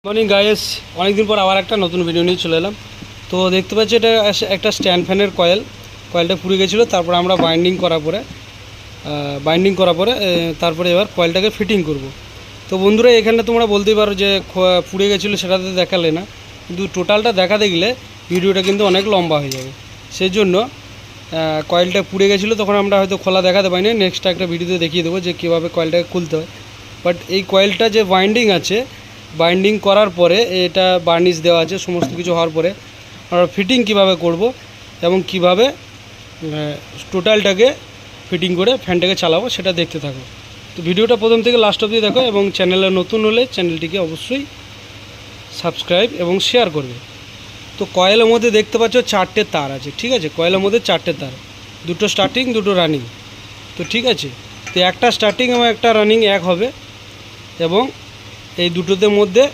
Morning guys, অনেকদিন পর আবার একটা নতুন ভিডিও নিয়ে চলে এলাম। তো দেখতে পাচ্ছি এটা একটা স্ট্যান্ড ফ্যানের কয়েলটা পুড়ে গেছিলো। তারপর আমরা বাইন্ডিং করার পরে তারপরে এবার কয়েলটাকে ফিটিং করব। তো বন্ধুরা, এখানে তোমরা বলতেই পারো যে পুড়ে গেছিলো সেটাতে দেখালে না, কিন্তু টোটালটা দেখাতে গেলে ভিডিওটা কিন্তু অনেক লম্বা হয়ে যাবে। সেই জন্য কয়েলটা পুড়ে গেছিলো, তখন আমরা হয়তো খোলা দেখাতে পাইনি। নেক্সট একটা ভিডিওতে দেখিয়ে দেবো যে কীভাবে কয়েলটাকে খুলতে হয়। বাট এই কয়েলটা যে বাইন্ডিং করার পরে এটা বার্নিশ দেওয়া আছে, সমস্ত কিছু হওয়ার পরে আমরা ফিটিং কিভাবে করব এবং কিভাবে টোটালটাকে ফিটিং করে ফ্যানটাকে চালাবো সেটা দেখতে থাকো। তো ভিডিওটা প্রথম থেকে লাস্ট অবধি দেখো, এবং চ্যানেলে নতুন হলে চ্যানেলটিকে অবশ্যই সাবস্ক্রাইব এবং শেয়ার করবে। তো কয়েলের মধ্যে দেখতে পাচ্ছ 4টে তার আছে, ঠিক আছে। কয়েলের মধ্যে 4টে তার, দুটো স্টার্টিং দুটো রানিং। তো ঠিক আছে, তো একটা স্টার্টিং এবং একটা রানিং এক হবে, এবং এই দুটোদের মধ্যে